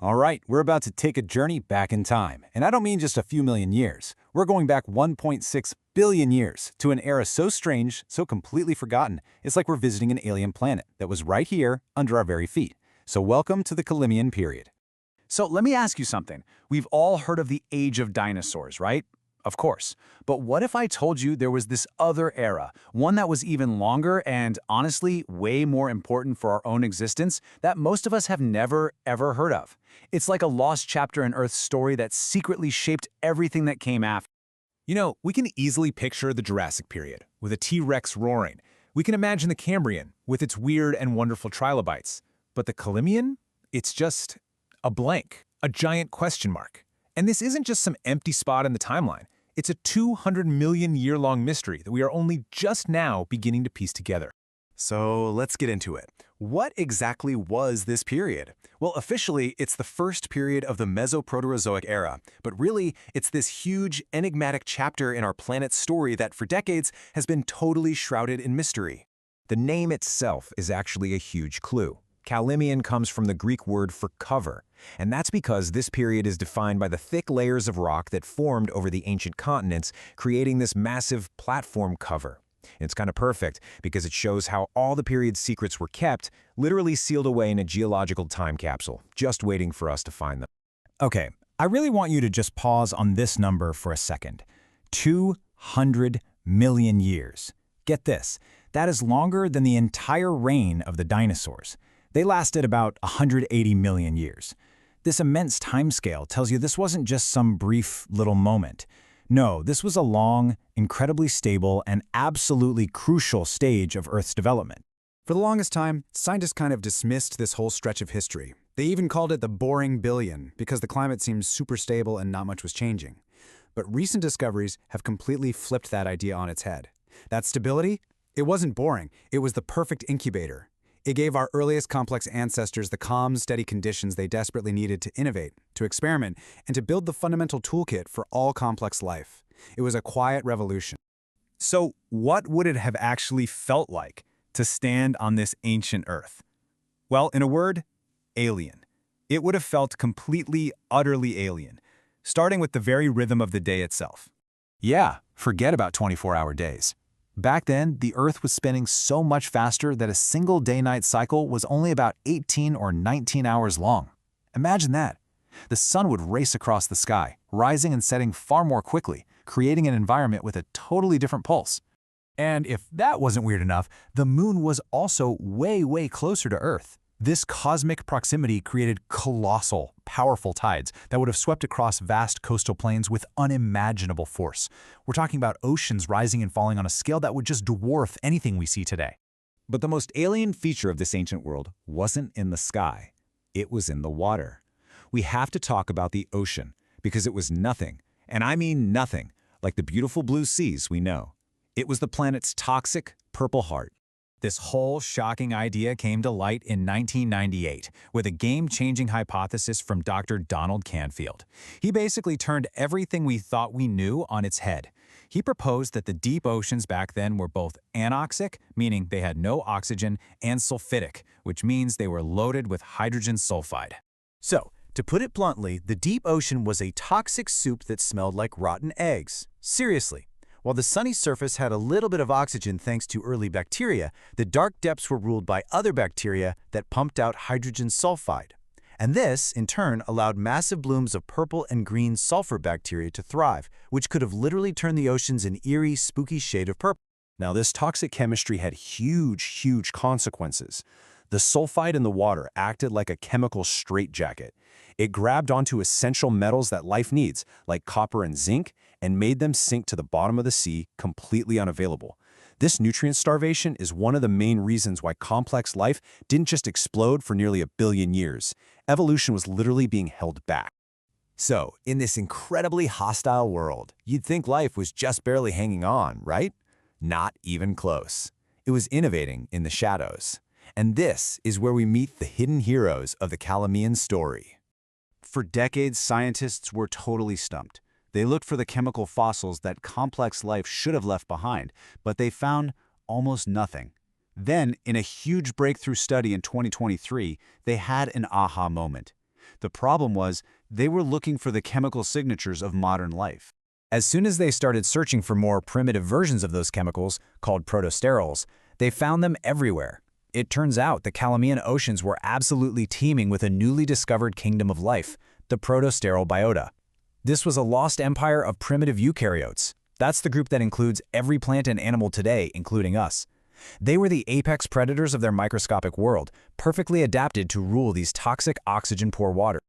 All right, we're about to take a journey back in time. And I don't mean just a few million years. We're going back 1.6 billion years to an era so strange, so completely forgotten, it's like we're visiting an alien planet that was right here under our very feet. So welcome to the Calymmian period. So let me ask you something. We've all heard of the age of dinosaurs, right? Of course. But what if I told you there was this other era, one that was even longer and, honestly, way more important for our own existence that most of us have never, ever heard of? It's like a lost chapter in Earth's story that secretly shaped everything that came after. You know, we can easily picture the Jurassic period, with a T-Rex roaring. We can imagine the Cambrian, with its weird and wonderful trilobites. But the Calymmian? It's just a blank, a giant question mark. And this isn't just some empty spot in the timeline. It's a 200 million year-long mystery that we are only just now beginning to piece together. So let's get into it. What exactly was this period? Well, officially, it's the first period of the Mesoproterozoic era, but really, it's this huge, enigmatic chapter in our planet's story that for decades has been totally shrouded in mystery. The name itself is actually a huge clue. Calymmian comes from the Greek word for cover, and that's because this period is defined by the thick layers of rock that formed over the ancient continents, creating this massive platform cover. It's kind of perfect because it shows how all the period's secrets were kept, literally sealed away in a geological time capsule, just waiting for us to find them. Okay, I really want you to just pause on this number for a second. 200 million years. Get this, that is longer than the entire reign of the dinosaurs. They lasted about 180 million years. This immense timescale tells you this wasn't just some brief little moment. No, this was a long, incredibly stable, and absolutely crucial stage of Earth's development. For the longest time, scientists kind of dismissed this whole stretch of history. They even called it the boring billion because the climate seemed super stable and not much was changing. But recent discoveries have completely flipped that idea on its head. That stability? It wasn't boring. It was the perfect incubator. It gave our earliest complex ancestors the calm, steady conditions they desperately needed to innovate, to experiment, and to build the fundamental toolkit for all complex life. It was a quiet revolution. So what would it have actually felt like to stand on this ancient Earth? Well, in a word, alien. It would have felt completely, utterly alien, starting with the very rhythm of the day itself. Yeah, forget about 24-hour days. Back then, the Earth was spinning so much faster that a single day-night cycle was only about 18 or 19 hours long. Imagine that. The sun would race across the sky, rising and setting far more quickly, creating an environment with a totally different pulse. And if that wasn't weird enough, the moon was also way closer to Earth. This cosmic proximity created colossal, powerful tides that would have swept across vast coastal plains with unimaginable force. We're talking about oceans rising and falling on a scale that would just dwarf anything we see today. But the most alien feature of this ancient world wasn't in the sky. It was in the water. We have to talk about the ocean, because it was nothing, and I mean nothing, like the beautiful blue seas we know. It was the planet's toxic purple heart. This whole shocking idea came to light in 1998 with a game-changing hypothesis from Dr. Donald Canfield. He basically turned everything we thought we knew on its head. He proposed that the deep oceans back then were both anoxic, meaning they had no oxygen, and sulfidic, which means they were loaded with hydrogen sulfide. So, to put it bluntly, the deep ocean was a toxic soup that smelled like rotten eggs. Seriously. While the sunny surface had a little bit of oxygen thanks to early bacteria, the dark depths were ruled by other bacteria that pumped out hydrogen sulfide. And this, in turn, allowed massive blooms of purple and green sulfur bacteria to thrive, which could have literally turned the oceans an eerie, spooky shade of purple. Now, this toxic chemistry had huge consequences. The sulfide in the water acted like a chemical straitjacket. It grabbed onto essential metals that life needs, like copper and zinc, and made them sink to the bottom of the sea, completely unavailable. This nutrient starvation is one of the main reasons why complex life didn't just explode for nearly 1 billion years. Evolution was literally being held back. So, in this incredibly hostile world, you'd think life was just barely hanging on, right? Not even close. It was innovating in the shadows. And this is where we meet the hidden heroes of the Calymmian story. For decades, scientists were totally stumped. They looked for the chemical fossils that complex life should have left behind, but they found almost nothing. Then, in a huge breakthrough study in 2023, they had an aha moment. The problem was, they were looking for the chemical signatures of modern life. As soon as they started searching for more primitive versions of those chemicals, called protosterols, they found them everywhere. It turns out the Calymmian oceans were absolutely teeming with a newly discovered kingdom of life, the protosterol biota. This was a lost empire of primitive eukaryotes. That's the group that includes every plant and animal today, including us. They were the apex predators of their microscopic world, perfectly adapted to rule these toxic oxygen-poor waters.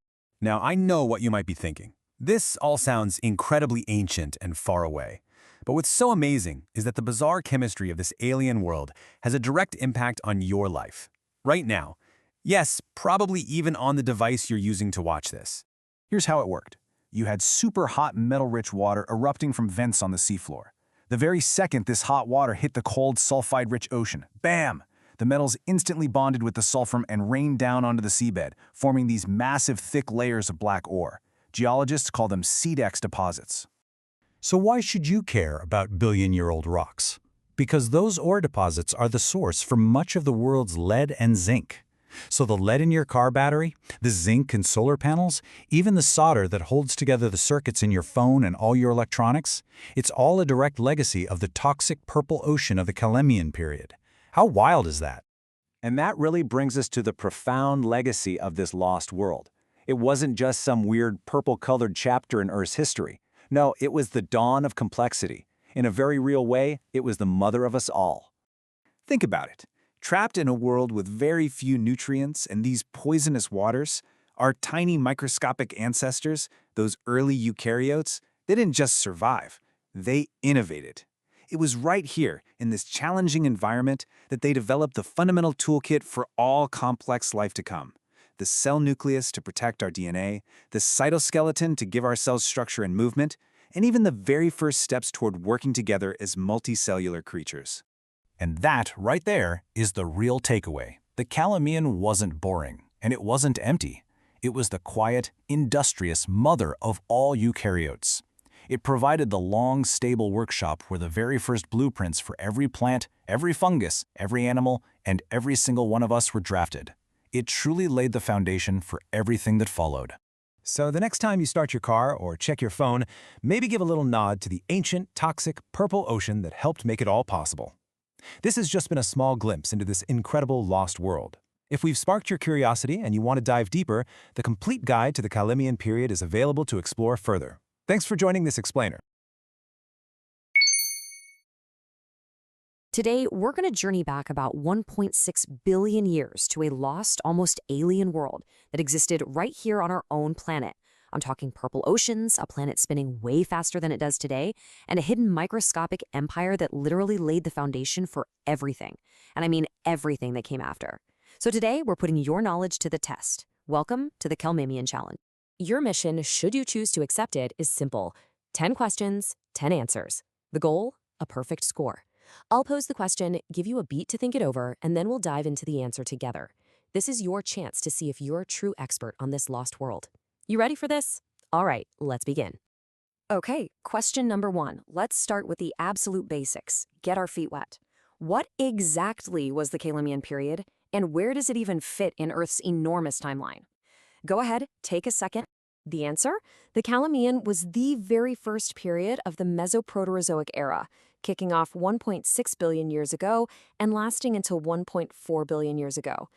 Now, I know what you might be thinking. This all sounds incredibly ancient and far away. But what's so amazing is that the bizarre chemistry of this alien world has a direct impact on your life. Right now. Yes, probably even on the device you're using to watch this. Here's how it worked. You had super hot metal-rich water erupting from vents on the seafloor. The very second this hot water hit the cold sulfide-rich ocean, bam! The metals instantly bonded with the sulfur and rained down onto the seabed, forming these massive thick layers of black ore. Geologists call them Cedex deposits. So why should you care about billion-year-old rocks? Because those ore deposits are the source for much of the world's lead and zinc. So the lead in your car battery, the zinc in solar panels, even the solder that holds together the circuits in your phone and all your electronics, it's all a direct legacy of the toxic purple ocean of the Calymmian period. How wild is that? And that really brings us to the profound legacy of this lost world. It wasn't just some weird purple-colored chapter in Earth's history. No, it was the dawn of complexity. In a very real way, it was the mother of us all. Think about it. Trapped in a world with very few nutrients and these poisonous waters, our tiny microscopic ancestors, those early eukaryotes, they didn't just survive, they innovated. It was right here, in this challenging environment, that they developed the fundamental toolkit for all complex life to come. The cell nucleus to protect our DNA, the cytoskeleton to give our cells structure and movement, and even the very first steps toward working together as multicellular creatures. And that, right there, is the real takeaway. The Calymmian wasn't boring, and it wasn't empty. It was the quiet, industrious mother of all eukaryotes. It provided the long, stable workshop where the very first blueprints for every plant, every fungus, every animal, and every single one of us were drafted. It truly laid the foundation for everything that followed. So the next time you start your car or check your phone, maybe give a little nod to the ancient, toxic, purple ocean that helped make it all possible. This has just been a small glimpse into this incredible lost world. If we've sparked your curiosity and you want to dive deeper, the complete guide to the Calymmian period is available to explore further. Thanks for joining this explainer. Today, we're going to journey back about 1.6 billion years to a lost, almost alien world that existed right here on our own planet. I'm talking purple oceans, a planet spinning way faster than it does today, and a hidden microscopic empire that literally laid the foundation for everything. And I mean everything that came after. So today, we're putting your knowledge to the test. Welcome to the Calymmian Challenge. Your mission, should you choose to accept it, is simple. 10 questions, 10 answers. The goal? A perfect score. I'll pose the question, give you a beat to think it over, and then we'll dive into the answer together. This is your chance to see if you're a true expert on this lost world. You ready for this? All right, let's begin. Okay, question number 1. Let's start with the absolute basics. Get our feet wet. What exactly was the Calymmian period, and where does it even fit in Earth's enormous timeline? Go ahead, take a second. The answer? The Calymmian was the very first period of the Mesoproterozoic era, kicking off 1.6 billion years ago and lasting until 1.4 billion years ago.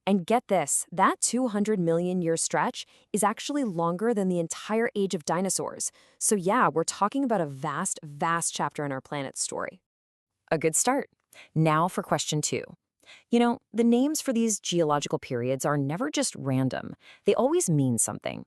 And get this, that 200 million year stretch is actually longer than the entire age of dinosaurs. So yeah, we're talking about a vast, vast chapter in our planet's story. A good start. Now for question 2. You know, the names for these geological periods are never just random. They always mean something.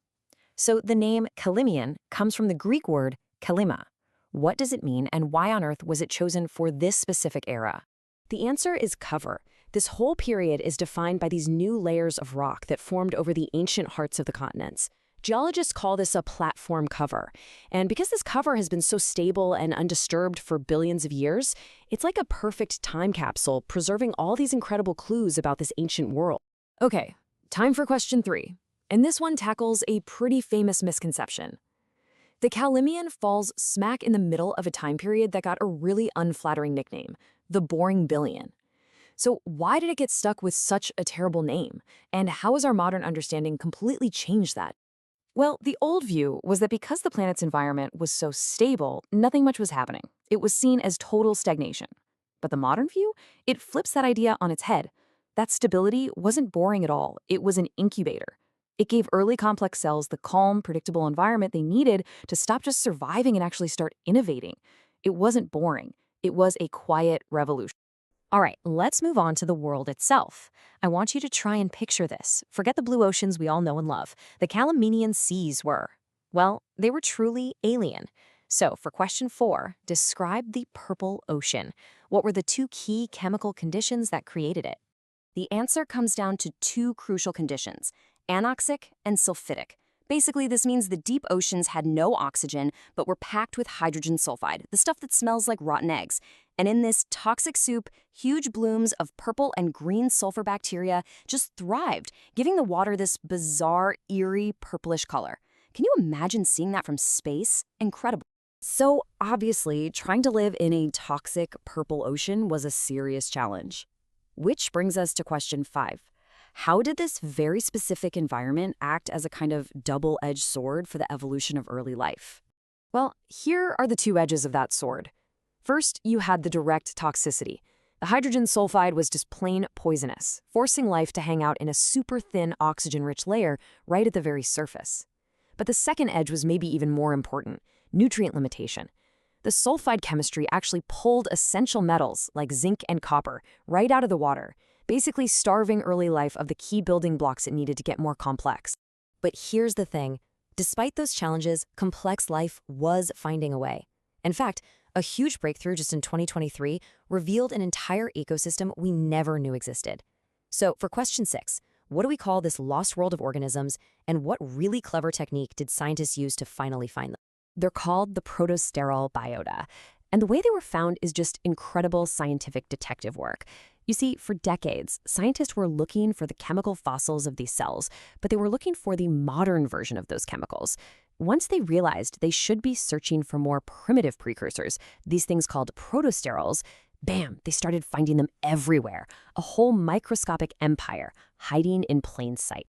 So the name Calymmian comes from the Greek word kalymma. What does it mean, and why on earth was it chosen for this specific era? The answer is cover. This whole period is defined by these new layers of rock that formed over the ancient hearts of the continents. Geologists call this a platform cover. And because this cover has been so stable and undisturbed for billions of years, it's like a perfect time capsule preserving all these incredible clues about this ancient world. Okay, time for question 3. And this one tackles a pretty famous misconception. The Calymmian falls smack in the middle of a time period that got a really unflattering nickname, the Boring Billion. So why did it get stuck with such a terrible name? And how has our modern understanding completely changed that? Well, the old view was that because the planet's environment was so stable, nothing much was happening. It was seen as total stagnation. But the modern view, it flips that idea on its head. That stability wasn't boring at all. It was an incubator. It gave early complex cells the calm, predictable environment they needed to stop just surviving and actually start innovating. It wasn't boring. It was a quiet revolution. All right, let's move on to the world itself. I want you to try and picture this. Forget the blue oceans we all know and love. The Calymmian seas were, well, they were truly alien. So for question 4, describe the purple ocean. What were the 2 key chemical conditions that created it? The answer comes down to 2 crucial conditions, anoxic and sulfidic. Basically, this means the deep oceans had no oxygen, but were packed with hydrogen sulfide, the stuff that smells like rotten eggs. And in this toxic soup, huge blooms of purple and green sulfur bacteria just thrived, giving the water this bizarre, eerie, purplish color. Can you imagine seeing that from space? Incredible. So obviously, trying to live in a toxic purple ocean was a serious challenge. Which brings us to question 5. How did this very specific environment act as a kind of double-edged sword for the evolution of early life? Well, here are the 2 edges of that sword. First, you had the direct toxicity. The hydrogen sulfide was just plain poisonous, forcing life to hang out in a super thin oxygen-rich layer right at the very surface. But the second edge was maybe even more important, nutrient limitation. The sulfide chemistry actually pulled essential metals like zinc and copper right out of the water, basically starving early life of the key building blocks it needed to get more complex. But here's the thing. Despite those challenges, complex life was finding a way. In fact, a huge breakthrough just in 2023 revealed an entire ecosystem we never knew existed. So for question 6, what do we call this lost world of organisms, and what really clever technique did scientists use to finally find them? They're called the protosterol biota, and the way they were found is just incredible scientific detective work. You see, for decades, scientists were looking for the chemical fossils of these cells, but they were looking for the modern version of those chemicals. Once they realized they should be searching for more primitive precursors, these things called protosterols, bam, they started finding them everywhere, a whole microscopic empire hiding in plain sight.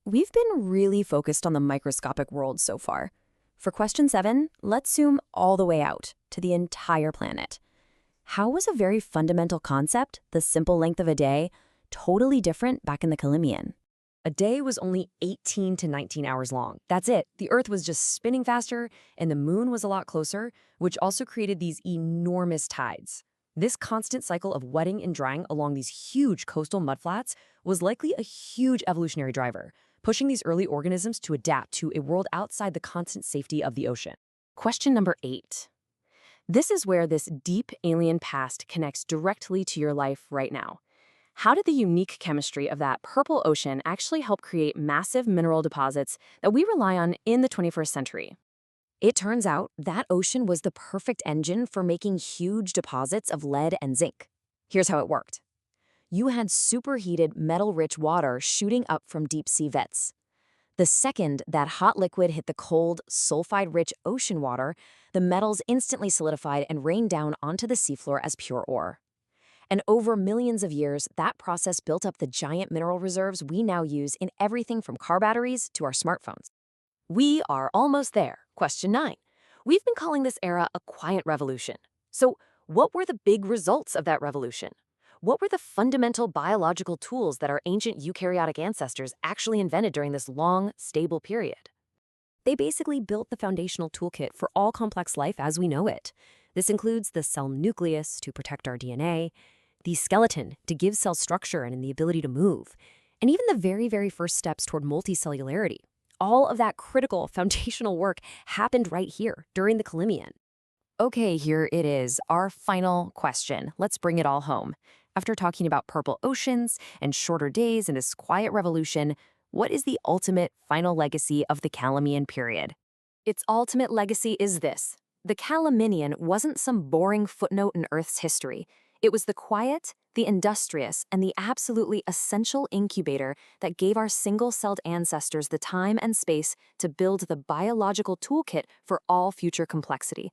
We've been really focused on the microscopic world so far. For question 7, let's zoom all the way out to the entire planet. How was a very fundamental concept, the simple length of a day, totally different back in the Calymmian? A day was only 18 to 19 hours long. That's it. The Earth was just spinning faster, and the moon was a lot closer, which also created these enormous tides. This constant cycle of wetting and drying along these huge coastal mudflats was likely a huge evolutionary driver, pushing these early organisms to adapt to a world outside the constant safety of the ocean. Question number 8. This is where this deep alien past connects directly to your life right now. How did the unique chemistry of that purple ocean actually help create massive mineral deposits that we rely on in the 21st century? It turns out that ocean was the perfect engine for making huge deposits of lead and zinc. Here's how it worked. You had superheated metal-rich water shooting up from deep-sea vents. The second that hot liquid hit the cold, sulfide-rich ocean water, the metals instantly solidified and rained down onto the seafloor as pure ore. And over millions of years, that process built up the giant mineral reserves we now use in everything from car batteries to our smartphones. We are almost there. Question 9. We've been calling this era a quiet revolution. So what were the big results of that revolution? What were the fundamental biological tools that our ancient eukaryotic ancestors actually invented during this long, stable period? They basically built the foundational toolkit for all complex life as we know it. This includes the cell nucleus to protect our DNA, the skeleton to give cell structure and the ability to move, and even the very, very first steps toward multicellularity. All of that critical foundational work happened right here during the Calymmian. Okay, here it is, our final question. Let's bring it all home. After talking about purple oceans and shorter days and this quiet revolution, what is the ultimate final legacy of the Calymmian period? Its ultimate legacy is this. The Calymmian wasn't some boring footnote in Earth's history. It was the quiet, the industrious, and the absolutely essential incubator that gave our single-celled ancestors the time and space to build the biological toolkit for all future complexity.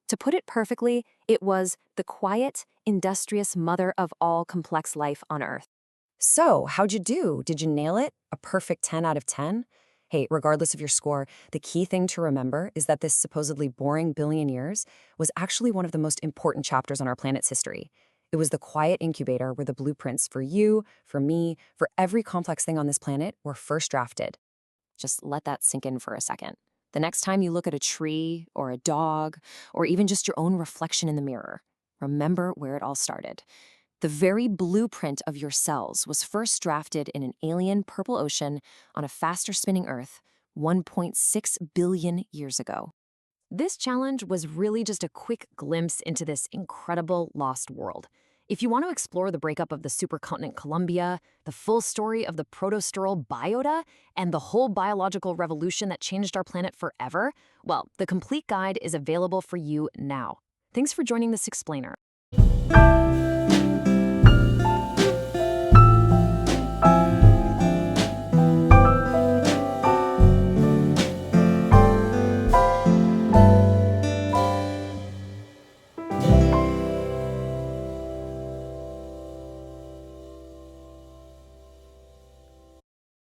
To put it perfectly, it was the quiet, industrious mother of all complex life on Earth. So, how'd you do? Did you nail it? A perfect 10 out of 10? Hey, regardless of your score, the key thing to remember is that this supposedly boring billion years was actually one of the most important chapters on our planet's history. It was the quiet incubator where the blueprints for you, for me, for every complex thing on this planet were first drafted. Just let that sink in for a second. The next time you look at a tree or a dog or even just your own reflection in the mirror, remember where it all started. The very blueprint of your cells was first drafted in an alien purple ocean on a faster spinning Earth 1.6 billion years ago. This challenge was really just a quick glimpse into this incredible lost world. If you want to explore the breakup of the supercontinent Columbia, the full story of the protosteral biota, and the whole biological revolution that changed our planet forever, well, the complete guide is available for you now. Thanks for joining this explainer.